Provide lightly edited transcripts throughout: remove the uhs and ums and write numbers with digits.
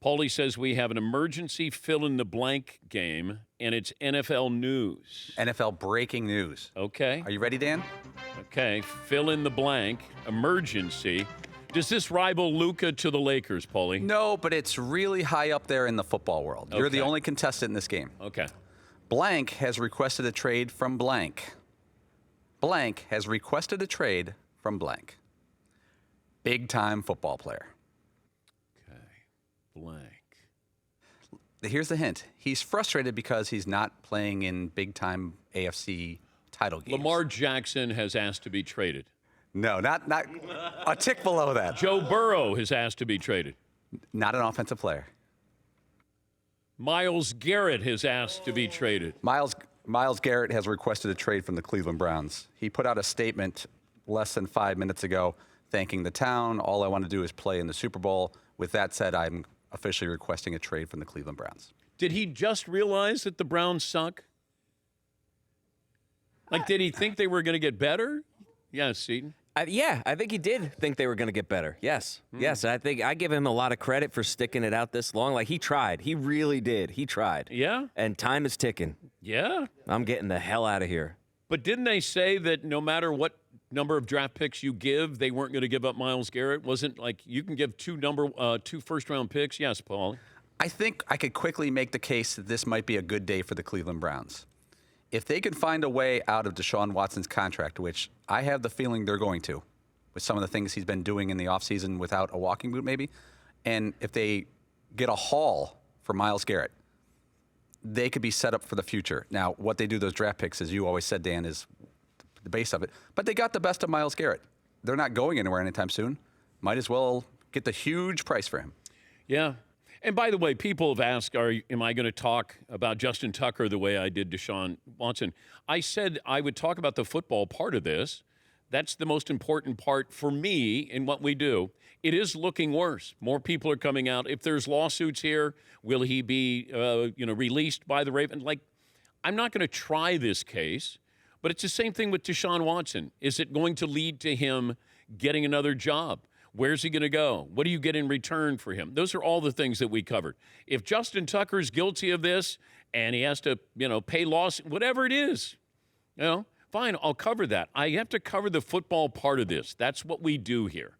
Paulie says we have an emergency fill-in-the-blank game, and it's NFL news. NFL breaking news. Okay. Are you ready, Dan? Okay, fill-in-the-blank, emergency. Does this rival Luka to the Lakers, Paulie? No, but it's really high up there in the football world. You're the Okay. only contestant in this game. Okay. Blank has requested a trade from blank. Blank has requested a trade from blank. Big-time football player. Okay. Blank. Here's the hint. He's frustrated because he's not playing in big-time AFC title games. Lamar Jackson has asked to be traded. No, not a tick below that. Joe Burrow has asked to be traded. Not an offensive player. Myles Garrett has asked to be traded. Myles Garrett has requested a trade from the Cleveland Browns. He put out a statement less than 5 minutes ago thanking the town. All I want to do is play in the Super Bowl. With that said, I'm officially requesting a trade from the Cleveland Browns. Did he just realize that the Browns suck? Like, did he think they were going to get better? Yes, Seton. Yeah, I think he did think they were going to get better. Yes. Yes, I think I give him a lot of credit for sticking it out this long. Like, he tried. He really did. He tried. Yeah? And time is ticking. Yeah. I'm getting the hell out of here. But didn't they say that no matter what number of draft picks you give, they weren't going to give up Myles Garrett? Wasn't like you can give two first-round picks? Yes, Paul. I think I could quickly make the case that this might be a good day for the Cleveland Browns. If they could find a way out of Deshaun Watson's contract, which I have the feeling they're going to, with some of the things he's been doing in the offseason without a walking boot maybe, and if they get a haul for Myles Garrett, they could be set up for the future. Now, what they do those draft picks, as you always said, Dan, is the base of it. But they got the best of Myles Garrett. They're not going anywhere anytime soon. Might as well get the huge price for him. Yeah. And by the way, people have asked, am I going to talk about Justin Tucker the way I did Deshaun Watson? I said I would talk about the football part of this. That's the most important part for me in what we do. It is looking worse. More people are coming out. If there's lawsuits here, will he be released by the Ravens? Like, I'm not going to try this case, but it's the same thing with Deshaun Watson. Is it going to lead to him getting another job? Where's he going to go? What do you get in return for him? Those are all the things that we covered. If Justin Tucker's guilty of this and he has to, pay loss, whatever it is, fine, I'll cover that. I have to cover the football part of this. That's what we do here.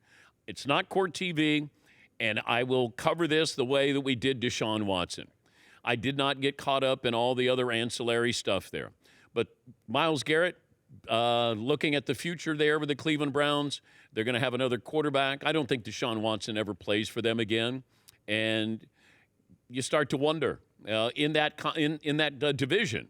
It's not court TV, and I will cover this the way that we did Deshaun Watson. I did not get caught up in all the other ancillary stuff there. But Myles Garrett, looking at the future there with the Cleveland Browns, they're going to have another quarterback. I don't think Deshaun Watson ever plays for them again. And you start to wonder, in that division,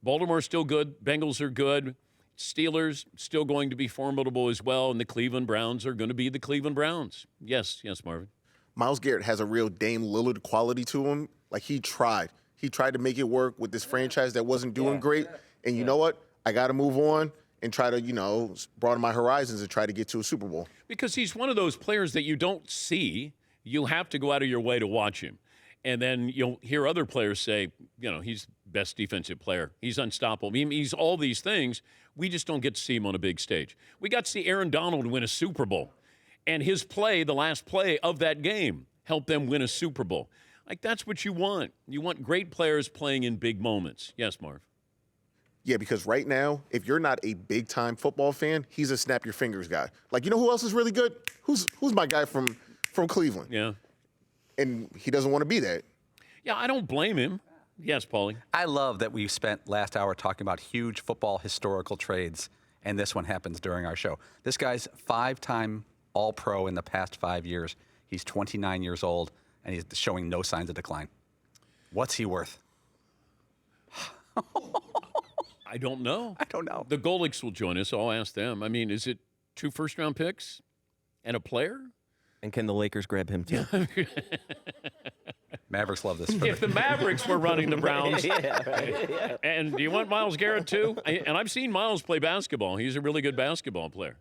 Baltimore's still good. Bengals are good. Steelers still going to be formidable as well. And the Cleveland Browns are going to be the Cleveland Browns. Yes, Marvin. Myles Garrett has a real Dame Lillard quality to him. Like, he tried. He tried to make it work with this franchise that wasn't doing great. And you know what? I got to move on and try to, broaden my horizons and try to get to a Super Bowl. Because he's one of those players that you don't see. You have to go out of your way to watch him. And then you'll hear other players say, he's best defensive player. He's unstoppable. I mean, he's all these things. We just don't get to see him on a big stage. We got to see Aaron Donald win a Super Bowl. And his play, the last play of that game, helped them win a Super Bowl. Like, that's what you want. You want great players playing in big moments. Yes, Marv. Yeah, because right now, if you're not a big-time football fan, he's a snap-your-fingers guy. Like, you know who else is really good? Who's my guy from Cleveland? Yeah. And he doesn't want to be that. Yeah, I don't blame him. Yes, Paulie. I love that we spent last hour talking about huge football historical trades, and this one happens during our show. This guy's 5-time All-Pro in the past 5 years. He's 29 years old, and he's showing no signs of decline. What's he worth? I don't know. I don't know. The Golics will join us. I'll ask them. I mean, is it 2 first-round picks and a player? And can the Lakers grab him too? Mavericks love this. If the Mavericks were running the Browns. And do you want Myles Garrett too? And I've seen Myles play basketball. He's a really good basketball player.